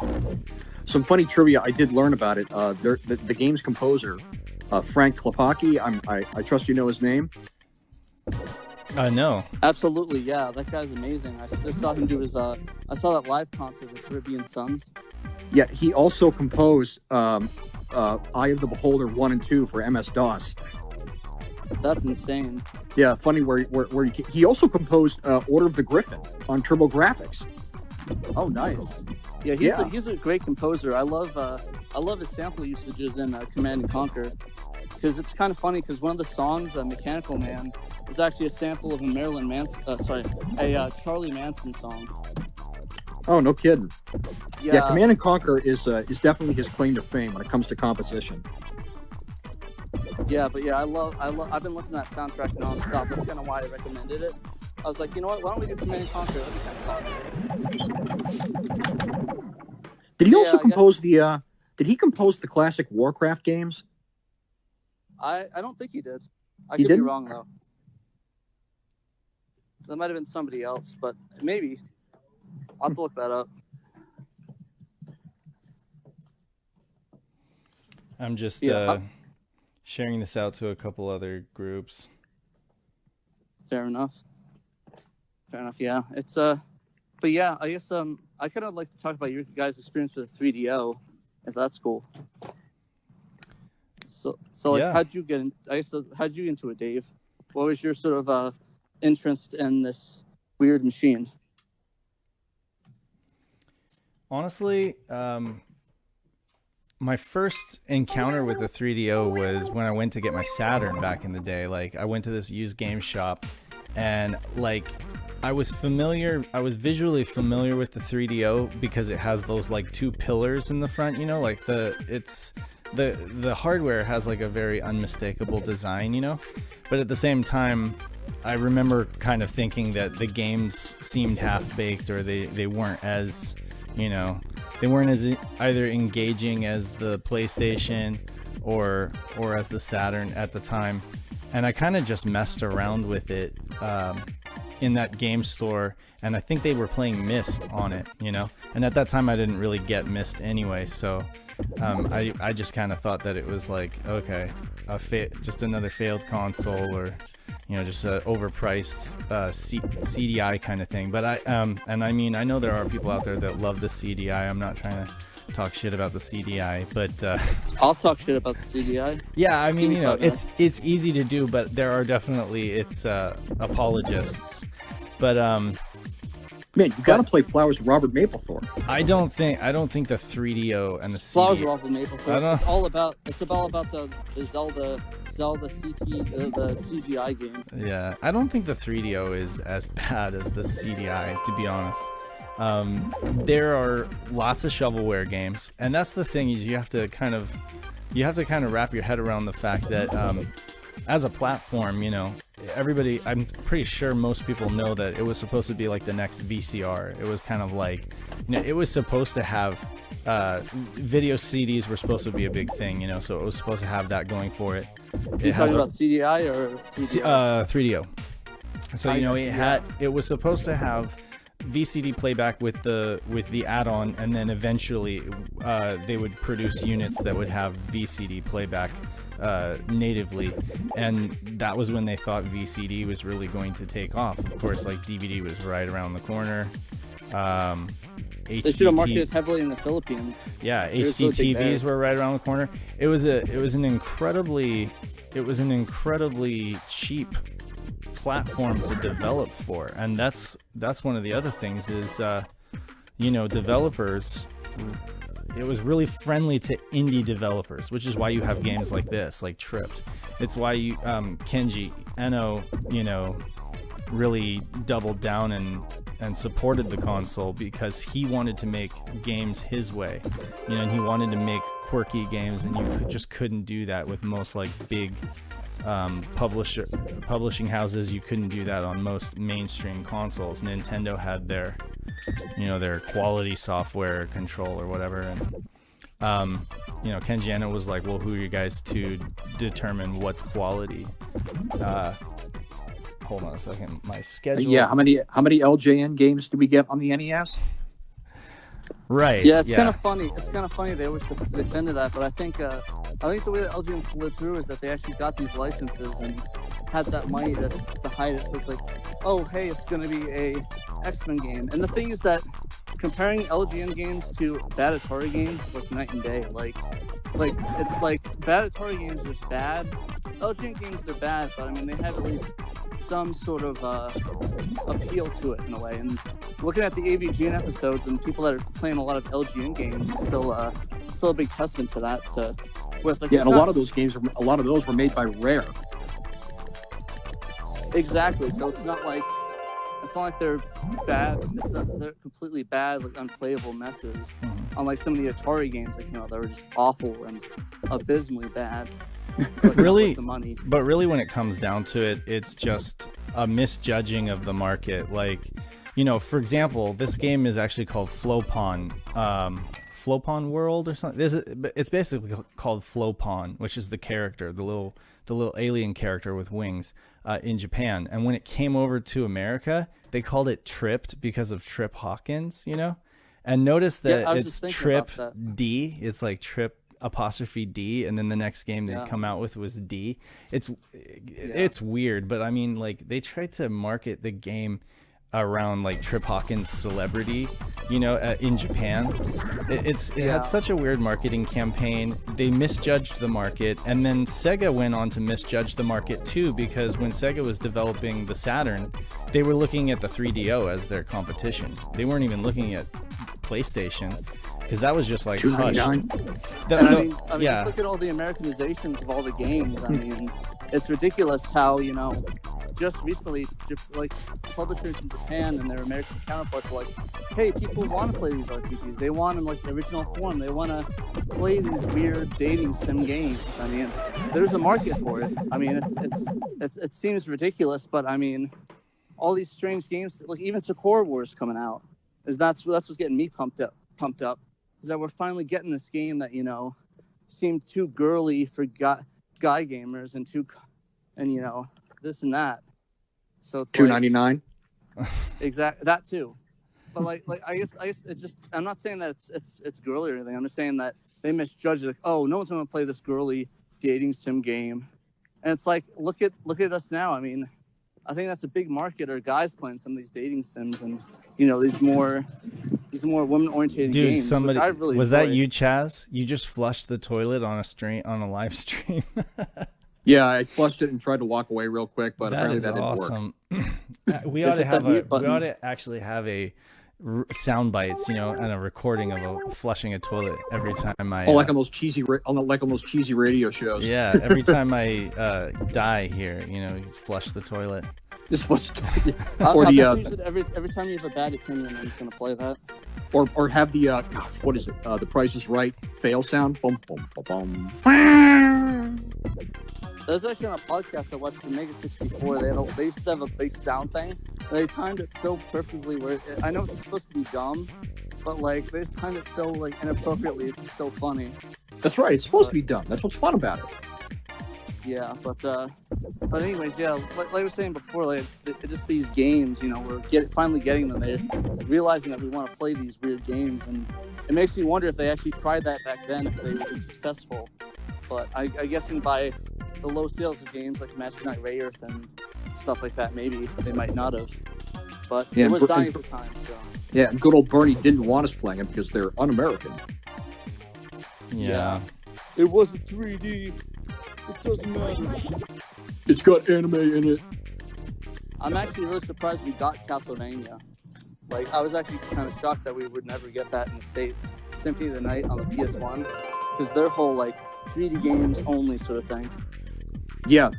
Some funny trivia I did learn about it. The game's composer, Frank Klepacki. I trust you know his name. No. Absolutely, yeah. That guy's amazing. I just saw him do his. I saw that live concert with Caribbean Suns. Yeah, he also composed Eye of the Beholder 1 and 2 for MS-DOS. That's insane. Yeah, funny where he also composed Order of the Griffin on TurboGrafx. Oh, nice. Yeah, he's a great composer. I love his sample usages in Command and Conquer, because it's kind of funny because one of the songs, Mechanical Man, is actually a sample of a Charlie Manson song. Oh, no kidding. Yeah, Command and Conquer is definitely his claim to fame when it comes to composition. Yeah, but yeah, I've been listening to that soundtrack nonstop. That's kind of why I recommended it. I was like, you know what? Why don't we do Command and Conquer? That'd be kind of fun. Did he also compose the? Did he compose the classic Warcraft games? I don't think he did. I could be wrong though. That might have been somebody else, but maybe. I'll have to look that up. I'm just sharing this out to a couple other groups. Fair enough. Yeah, it's but yeah, I guess I kind of like to talk about your guys' experience with 3DO, if that's cool. So like, how'd you get into it, Dave? What was your sort of interest in this weird machine? Honestly, my first encounter with the 3DO was when I went to get my Saturn back in the day. Like, I went to this used game shop, and like, I was visually familiar with the 3DO because it has those like two pillars in the front, you know, like the hardware has like a very unmistakable design, you know, but at the same time, I remember kind of thinking that the games seemed half-baked, or they weren't as, you know, they weren't as either engaging as the PlayStation or as the Saturn at the time. And I kind of just messed around with it in that game store, and I think they were playing Myst on it, you know, and at that time I didn't really get Myst anyway, so I just kind of thought that it was like, okay, just another failed console, or just a overpriced CDI kind of thing. But I mean, I know there are people out there that love the CDI. I'm not trying to talk shit about the CDI, but I'll talk shit about the CDI. yeah, I mean, it's easy to do, but there are definitely its apologists. But man, you got to play Flowers with Robert Mapplethorpe. I don't think the 3DO and the Flowers CDI. with Robert Mapplethorpe. It's all about the Zelda the CGI game. Yeah, I don't think the 3DO is as bad as the CDI, to be honest. There are lots of shovelware games, and that's the thing, is you have to kind of wrap your head around the fact that as a platform, everybody, I'm pretty sure most people know that it was supposed to be like the next VCR. It was kind of like, it was supposed to have video CDs were supposed to be a big thing, so it was supposed to have that going for it. You talking about CDI or 3DO? So it was supposed to have VCD playback with the add-on, and then eventually they would produce units that would have VCD playback natively, and that was when they thought VCD was really going to take off. Of course, like, DVD was right around the corner. They should have marketed heavily in the Philippines. Yeah, HD TVs were right around the corner. It was an incredibly cheap platform to develop for, and that's one of the other things is developers, it was really friendly to indie developers, which is why you have games like this, like Tripped. It's why you Kenji Eno really doubled down and supported the console, because he wanted to make games his way, and he wanted to make quirky games, and you just couldn't do that with most like big publishing houses. You couldn't do that on most mainstream consoles. Nintendo had their their quality software control or whatever, and Kenji Eno was like, well, who are you guys to determine what's quality? Hold on a second, my schedule. Yeah, how many LJN games do we get on the NES? Right. Yeah, it's kind of funny. It's kind of funny they always defended that, but I think the way that LGN slid through is that they actually got these licenses and had that money to hide it. So it's like, oh, hey, it's going to be a X-Men game. And the thing is that comparing LGN games to bad Atari games is like night and day. Like it's like bad Atari games are just bad. LGN games, they're bad, but I mean, they have at least some sort of appeal to it in a way. And looking at the AVGN episodes and people that are playing a lot of LGN games, still a big testament to that. And a lot of those were made by Rare. Exactly. So it's not like they're bad. They're completely bad, like unplayable messes. Unlike some of the Atari games that came out that were just awful and abysmally bad. But really, when it comes down to it, it's just a misjudging of the market. Like, for example, this game is actually called Flopon World or something. It's basically called Flopon, which is the character, the little alien character with wings in Japan. And when it came over to America, they called it Tripped because of Trip Hawkins, And notice that it's Trip D. It's like Trip 'D, and then the next game they come out with was D. It's weird, but I mean, like, they tried to market the game around like Trip Hawkins' celebrity, in Japan. It had such a weird marketing campaign. They misjudged the market, and then Sega went on to misjudge the market too, because when Sega was developing the Saturn, they were looking at the 3DO as their competition. They weren't even looking at PlayStation, because that was just like hush. I mean, look at all the Americanizations of all the games. I mean, it's ridiculous how, just recently, like, publishers in Japan and their American counterparts are like, hey, people want to play these RPGs. They want them like the original form. They want to play these weird dating sim games. I mean, there's a market for it. I mean, it seems ridiculous, but I mean, all these strange games, like even Sakura Wars coming out, that's what's getting me pumped up. Is that we're finally getting this game that seemed too girly for guy gamers and this and that. So it's $2.99. Exactly, that too. But like I guess it's just, I'm not saying that it's girly or anything. I'm just saying that they misjudged it. Like, oh, no one's going to play this girly dating sim game, and it's like look at us now. I mean, I think that's a big market. Are guys playing some of these dating sims and these more women oriented games. Dude, somebody which I really was enjoy. that you, Chaz? You just flushed the toilet on a live stream. Yeah, I flushed it and tried to walk away real quick, but That apparently is that didn't awesome. work. we ought to hit that have mute button. we ought to actually have a sound bites, and a recording of a flushing a toilet every time I. Like on those cheesy, radio shows. Yeah, every time I die here, you flush the toilet. Just flush the toilet. Or every time you have a bad opinion, I'm just gonna play that. Or have the what is it? The Price is Right fail sound. Boom, boom, boom, boom. There's actually on a podcast I watched, the Mega 64. They used to have a big sound thing. They timed it so perfectly. Where I know it's supposed to be dumb, but like they just timed it so like inappropriately. It's just so funny. That's right. It's supposed to be dumb. That's what's fun about it. Yeah, but anyways, yeah, like I was saying before, like it's just these games. We're finally getting them. They're realizing that we want to play these weird games, and it makes me wonder if they actually tried that back then, if they would be successful. But I guessing by the low sales of games like Magic Knight Ray Earth and stuff like that, maybe they might not have. But it was dying at the time. So yeah, and good old Bernie didn't want us playing it because they're un-American. Yeah. It wasn't 3D. It doesn't matter. It's got anime in it. I'm actually really surprised we got Castlevania. Like, I was actually kind of shocked that we would never get that in the States. Symphony of the Night on the PS1, because their whole like 3D games only sort of thing. Yeah,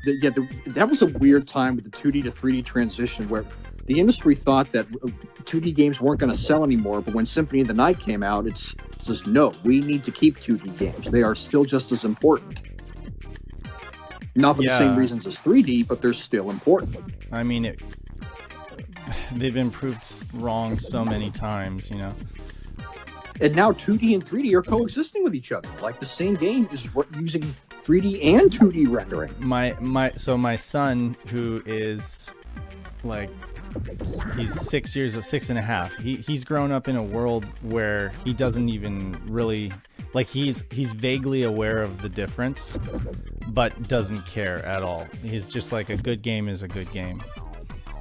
that was a weird time with the 2D to 3D transition, where the industry thought that 2D games weren't going to sell anymore. But when Symphony of the Night came out, it's just no, we need to keep 2D games. They are still just as important. Not for the same reasons as 3D, but they're still important. I mean, they've been proved wrong so many times, And now 2D and 3D are coexisting with each other. Like the same game is using 3D and 2D rendering. My son, who is like, he's 6 and a half. He's grown up in a world where he doesn't even really like. He's vaguely aware of the difference, but doesn't care at all. He's just like, a good game is a good game.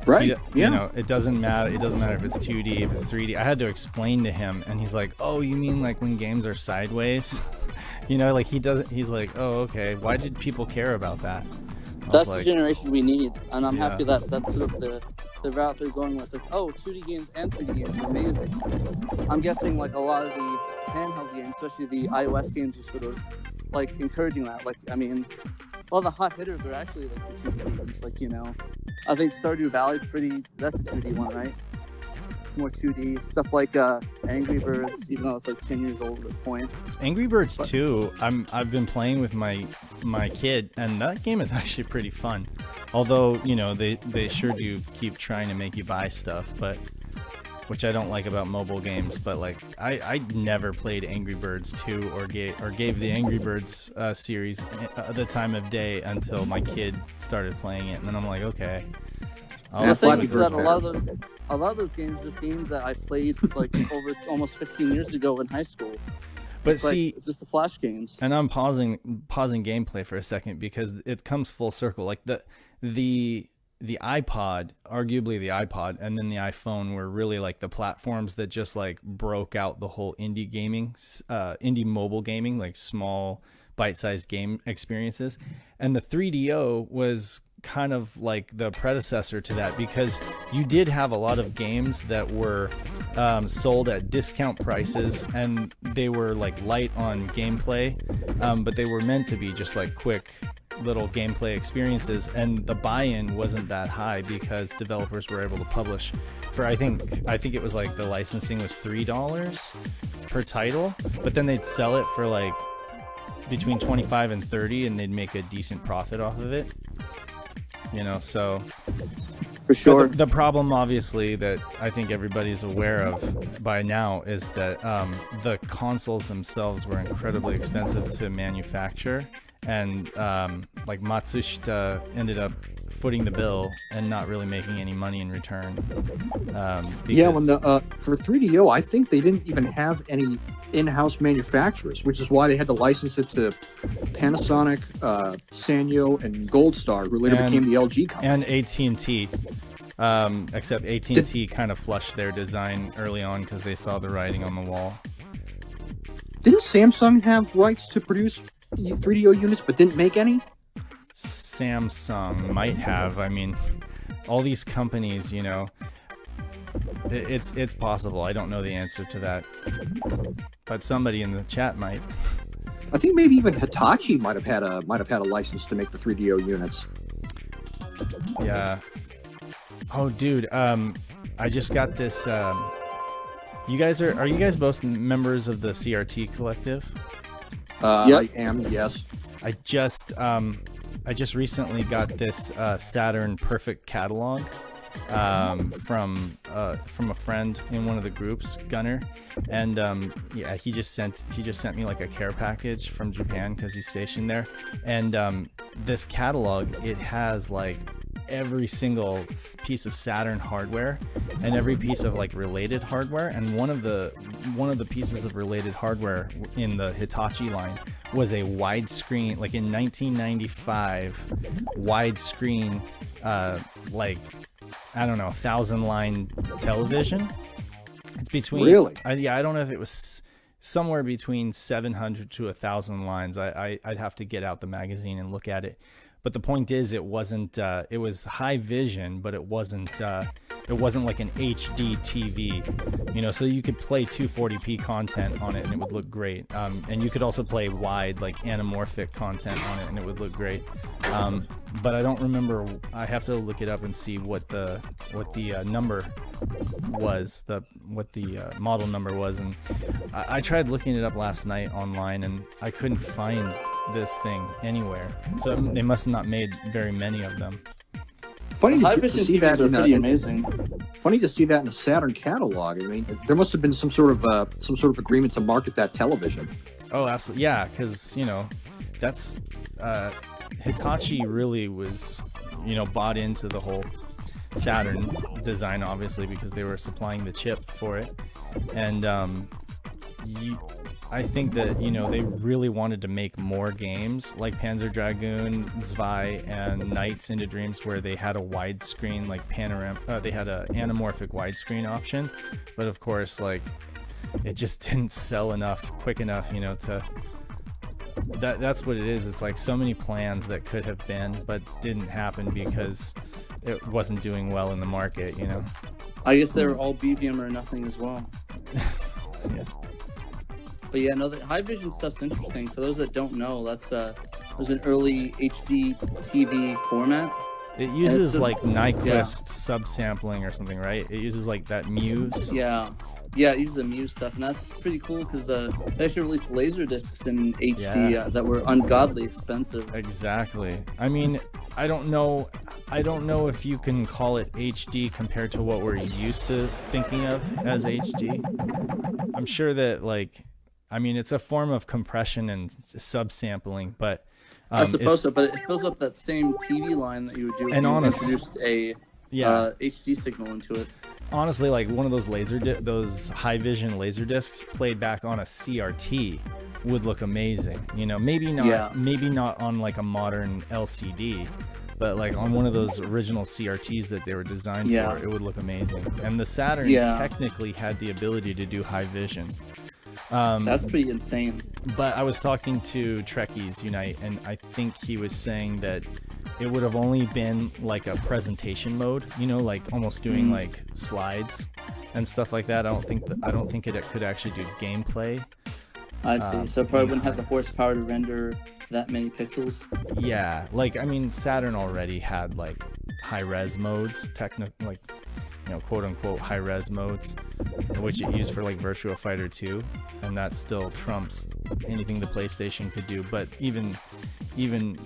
Right. It doesn't matter. It doesn't matter if it's 2D, if it's 3D. I had to explain to him, and he's like, "Oh, you mean like when games are sideways?" Like he doesn't. He's like, "Oh, okay. Why did people care about that?" That's the generation we need, and I'm happy that that's sort of the route they're going with. Like, oh, 2D games and 3D games are amazing. I'm guessing like a lot of the handheld games, especially the iOS games, are sort of like encouraging that. Like, I mean, all the hot hitters are actually like the 2D games. Like, I think Stardew Valley is that's a 2D one, right? It's more 2D stuff like Angry Birds, even though it's like 10 years old at this point. Angry Birds 2, I've been playing with my kid, and that game is actually pretty fun. Although, they sure do keep trying to make you buy stuff, but which I don't like about mobile games. But like, I never played Angry Birds 2 or gave the Angry Birds series the time of day until my kid started playing it, and then I'm like, okay. The thing is that a lot of those games are just games that I played like over almost 15 years ago in high school. But it's see, like, it's just the Flash games. And I'm pausing gameplay for a second because it comes full circle. Like the iPod, arguably the iPod, and then the iPhone were really like the platforms that just like broke out the whole indie mobile gaming, like small bite-sized game experiences. And the 3DO was kind of like the predecessor to that, because you did have a lot of games that were sold at discount prices, and they were like light on gameplay, but they were meant to be just like quick little gameplay experiences, and the buy-in wasn't that high because developers were able to publish for I think it was like the licensing was $3 per title, but then they'd sell it for like between 25 and 30, and they'd make a decent profit off of it. So for sure. The problem, obviously, that I think everybody's aware of by now is that the consoles themselves were incredibly expensive to manufacture, and like Matsushita ended up footing the bill and not really making any money in return. Yeah, when for 3DO, I think they didn't even have any in-house manufacturers, which is why they had to license it to Panasonic, Sanyo, and Gold Star, who later became the LG company. And AT&T. Except AT&T kind of flushed their design early on because they saw the writing on the wall. Didn't Samsung have rights to produce 3DO units but didn't make any? Samsung might have. I mean, all these companies, you know, it's possible. I don't know the answer to that, but somebody in the chat might. I think maybe even Hitachi might have had a license to make the 3DO units. Yeah. Oh, dude. I just got this. You guys are you guys both members of the CRT collective? Yep. I am. Yes. I just recently got this Saturn Perfect catalog from a friend in one of the groups, Gunner, and yeah, he just sent me like a care package from Japan because he's stationed there, and this catalog, it has like every single piece of Saturn hardware and every piece of like related hardware, and one of the pieces of related hardware in the Hitachi line was a widescreen, like in 1995, widescreen, like, I don't know, 1,000-line television. It's between, really? I don't know if it was somewhere between 700 to 1,000 lines. I'd have to get out the magazine and look at it. But the point is, it wasn't. It was high vision, but it wasn't. It wasn't like an HD TV, you know. So you could play 240p content on it, and it would look great. And you could also play wide, like anamorphic content on it, and it would look great. But I don't remember. I have to look it up and see what the number was, what the model number was. And I tried looking it up last night online, and I couldn't find this thing anywhere. So they must have not made very many of them. Funny to see that amazing. Funny to see that in a Saturn catalog. I mean, there must have been some sort of agreement to market that television. Oh, absolutely, yeah. Because you know, that's Hitachi really was, you know, bought into the whole Saturn design, obviously, because they were supplying the chip for it, and I think that, you know, they really wanted to make more games like Panzer Dragoon, Zwei, and Nights into Dreams, where they had a widescreen, like they had an anamorphic widescreen option, but of course, like, it just didn't sell quick enough, you know, to. That's what it is. It's like so many plans that could have been, but didn't happen because it wasn't doing well in the market, you know. I guess they were all BVM or nothing as well. Yeah. But yeah, no, the high vision stuff's interesting. For those that don't know, that's was an early HD TV format. It uses like Nyquist subsampling or something, right? It uses like that Muse. Yeah, it uses the Muse stuff, and that's pretty cool because they actually released laser discs in HD that were ungodly expensive. Exactly. I mean, I don't know if you can call it HD compared to what we're used to thinking of as HD. I'm sure that, like, I mean, it's a form of compression and subsampling, but I suppose so. But it fills up that same TV line that you would do if you introduced a HD signal into it. Honestly, like one of those those high vision laser discs played back on a CRT would look amazing. You know, maybe not on like a modern LCD, but like on one of those original CRTs that they were designed for, it would look amazing. And the Saturn technically had the ability to do high vision. That's pretty insane. But I was talking to Trekkies Unite, and I think he was saying that it would have only been like a presentation mode, you know, like almost doing like slides and stuff like that. I don't think it could actually do gameplay. I see. So it probably wouldn't have the horsepower to render that many pixels. Yeah, like, I mean, Saturn already had like high res modes, like, you know, quote unquote high res modes, which it used for like Virtua Fighter 2, and that still trumps anything the PlayStation could do. But even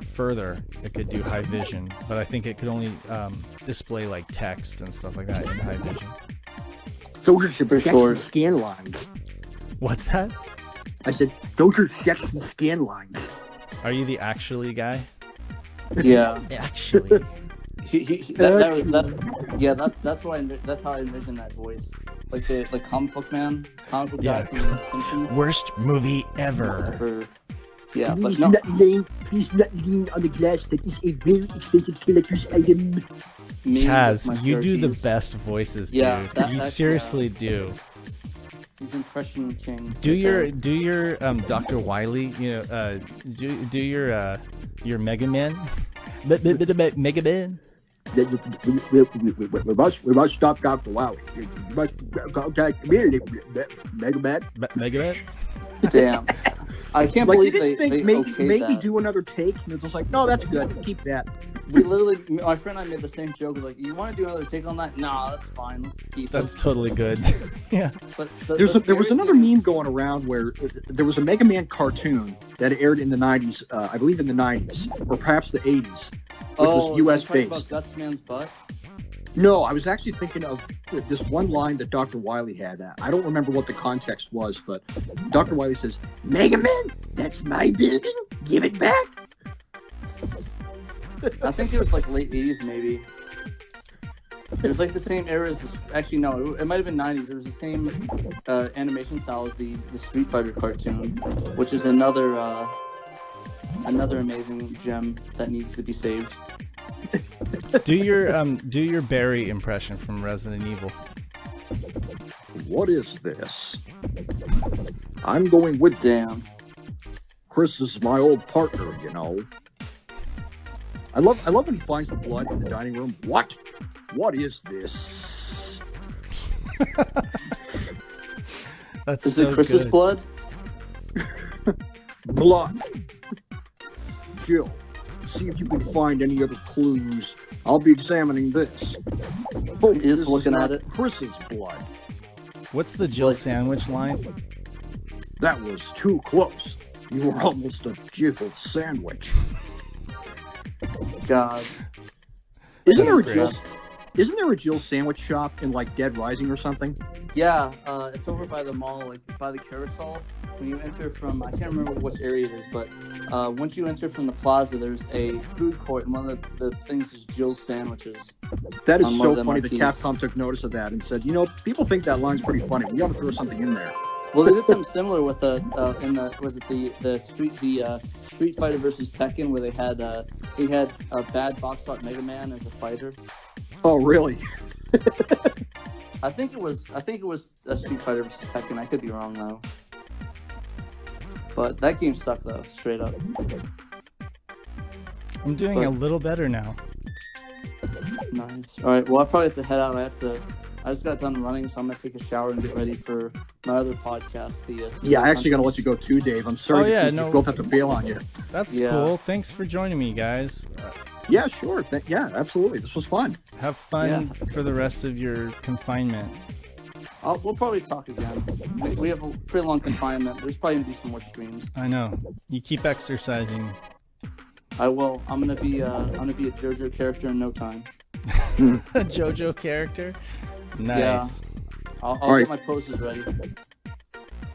further, it could do high vision, but I think it could only display like text and stuff like that in high vision. Those are some sexy scan lines. What's that? I said, those are sexy scan lines. Are you the actually guy? Yeah. Actually. That's how I envision that voice. Like the comic book man, comic book guy from The Simpsons. Worst movie ever. Yeah, Please but no. please do not lean on the glass. That is a very expensive collector's item. Me Chaz, with my you do the Syracuse. best voices, dude. Yeah, You seriously do. He's impression king. Do your Dr. Wily, you know, do your Mega Man. Mega Man. We must stop Dr. Wowie. We must contact immediately, Mega Man. Mega Man. Damn. I can't Like, believe you didn't they think maybe okayed that. do another take, and it's just like, no, that's good. Keep that. We literally, my friend and I made the same joke. Was like, you want to do another take on that? Nah, that's fine. Let's keep That's it. totally good. Yeah. But There was another meme going around where there was a Mega Man cartoon that aired in the 90s, I believe in the 90s, or perhaps the 80s, which was US based. About Gutsman's butt? No, I was actually thinking of this one line that Dr. Wily had. I don't remember what the context was, but Dr. Wily says, Mega Man, that's my building. Give it back. I think it was like late 80s, maybe. It was like the same era as actually no, it might have been 90s. It was the same animation style as the Street Fighter cartoon, which is another amazing gem that needs to be saved. Do your Barry impression from Resident Evil. What is this? I'm going with Damn. Chris is my old partner, you know. I love when he finds the blood in the dining room. What is this? That's Is so it Chris's good. blood? Blood. Jill, see if you can find any other clues. I'll be examining this. Oh, He is this looking not at it. Chris's blood. What's the Jill sandwich line? That was too close. You were almost a Jill sandwich. God. Isn't there a great. Jill? Isn't there a Jill sandwich shop in like Dead Rising or something? Yeah, it's over by the mall, like by the carousel. When you enter from, I can't remember which area it is, but once you enter from the plaza, there's a food court, and one of the things is Jill's sandwiches. That is On one of so the funny that marquees. Capcom took notice of that and said, you know, people think that line's pretty funny. We ought to throw something in there. Well, they did something similar with the Street Fighter versus Tekken, where they had a bad box art Mega Man as a fighter. Oh, really? I think it was a Street Fighter versus Tekken. I could be wrong though. But that game sucked though, straight up. I'm doing a little better now. Nice. All right. Well, I probably have to head out. I just got done running, so I'm gonna take a shower and get ready for my other podcast. Yeah, I actually got to let you go too, Dave. I'm sorry. Oh, yeah, we no. both have to bail on you. That's Yeah. cool. Thanks for joining me, guys. Yeah, sure. Yeah, absolutely. This was fun. Have fun for the rest of your confinement. We'll probably talk again. We have a pretty long confinement. There's probably gonna be some more streams. I know. You keep exercising. I will. I'm gonna be a JoJo character in no time. A JoJo character? Nice. Yeah. I'll All right. get my poses ready.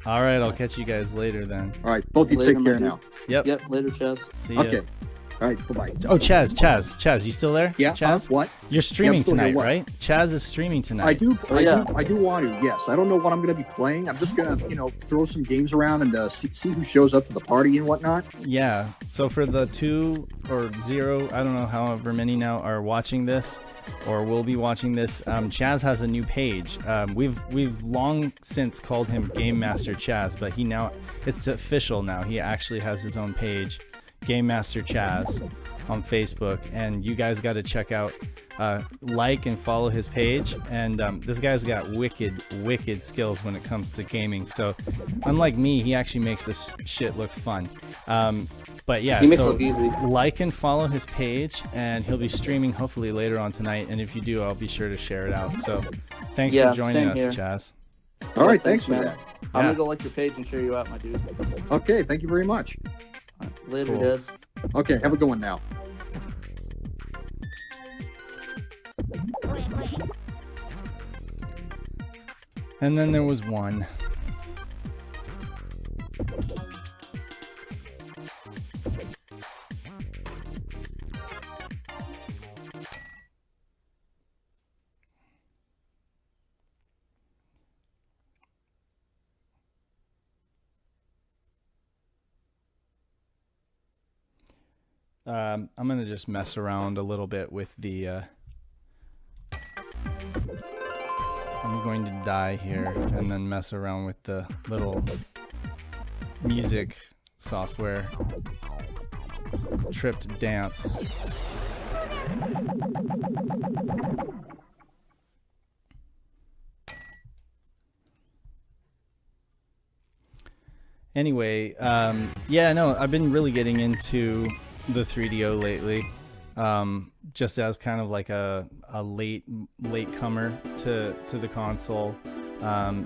All right, I'll catch you guys later then. All right, both of you Later, take my care dude. now. Yep. Yep. Later, Chaz. See ya. Okay. All right, bye-bye. Oh, Chaz, you still there? Yeah, Chaz? what? You're streaming still here, tonight, what? right? Chaz is streaming tonight. I do yeah. want to, yes. I don't know what I'm going to be playing. I'm just going to, throw some games around and see who shows up to the party and whatnot. Yeah. So for the 2 or 0, I don't know, however many now are watching this or will be watching this, Chaz has a new page. We've long since called him Game Master Chaz, but it's official now. He actually has his own page, Game Master Chaz, on Facebook, and you guys got to check out, like and follow his page. And this guy's got wicked skills when it comes to gaming. So unlike me, he actually makes this shit look fun. But yeah, He makes so it look easy. like and follow his page, and he'll be streaming hopefully later on tonight. And if you do, I'll be sure to share it out. So thanks Yeah, for joining same us, here. Chaz. All right, Thanks, thanks for man. that. I'm Yeah. gonna go like your page and share you out, my dude. Okay, thank you very much. All right, later, Cool. Des. Okay, have a good one now. And then there was one. I'm gonna just mess around a little bit with the. I'm going to die here and then mess around with the little music software. Tripped dance. Anyway, yeah, no, I've been really getting into the 3DO lately, just as kind of like a late comer to the console.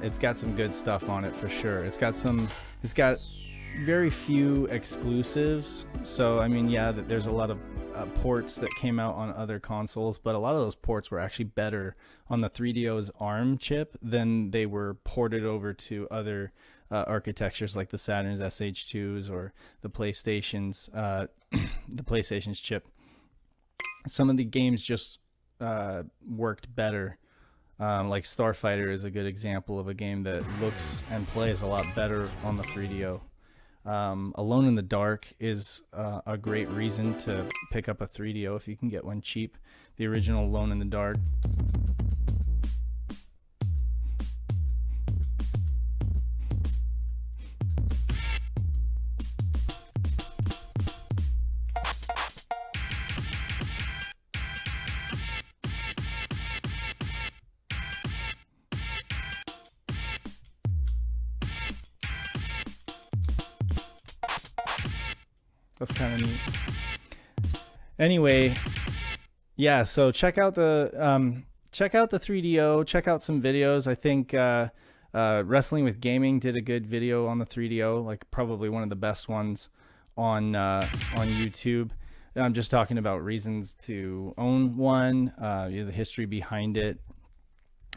It's got some good stuff on it for sure. It's got very few exclusives. So I mean, yeah, there's a lot of ports that came out on other consoles, but a lot of those ports were actually better on the 3DO's ARM chip than they were ported over to other architectures like the Saturn's SH2s or the PlayStation's chip. Some of the games just worked better. Like Starfighter is a good example of a game that looks and plays a lot better on the 3DO. Alone in the Dark is a great reason to pick up a 3DO if you can get one cheap. The original Alone in the Dark. That's kind of neat. Anyway, yeah, so check out the 3DO, check out some videos. I think Wrestling with Gaming did a good video on the 3DO, like probably one of the best ones on YouTube. I'm just talking about reasons to own one, the history behind it.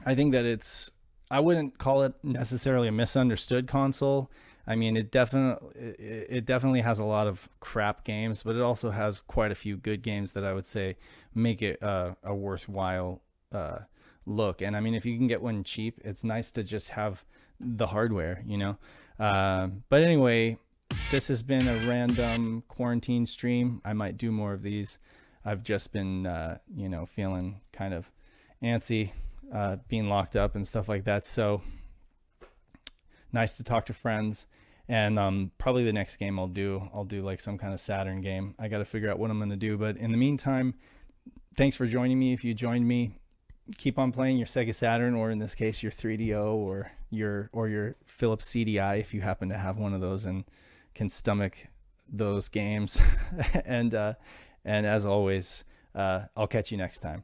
I think that I wouldn't call it necessarily a misunderstood console. I mean, it definitely has a lot of crap games, but it also has quite a few good games that I would say make it a worthwhile look. And I mean, if you can get one cheap, it's nice to just have the hardware, you know. But anyway, this has been a random quarantine stream. I might do more of these. I've just been, feeling kind of antsy, being locked up and stuff like that. So nice to talk to friends. And probably the next game I'll do like some kind of Saturn game. I got to figure out what I'm going to do. But in the meantime, thanks for joining me. If you joined me, keep on playing your Sega Saturn, or in this case, your 3DO or your Philips CDI if you happen to have one of those and can stomach those games. And as always, I'll catch you next time.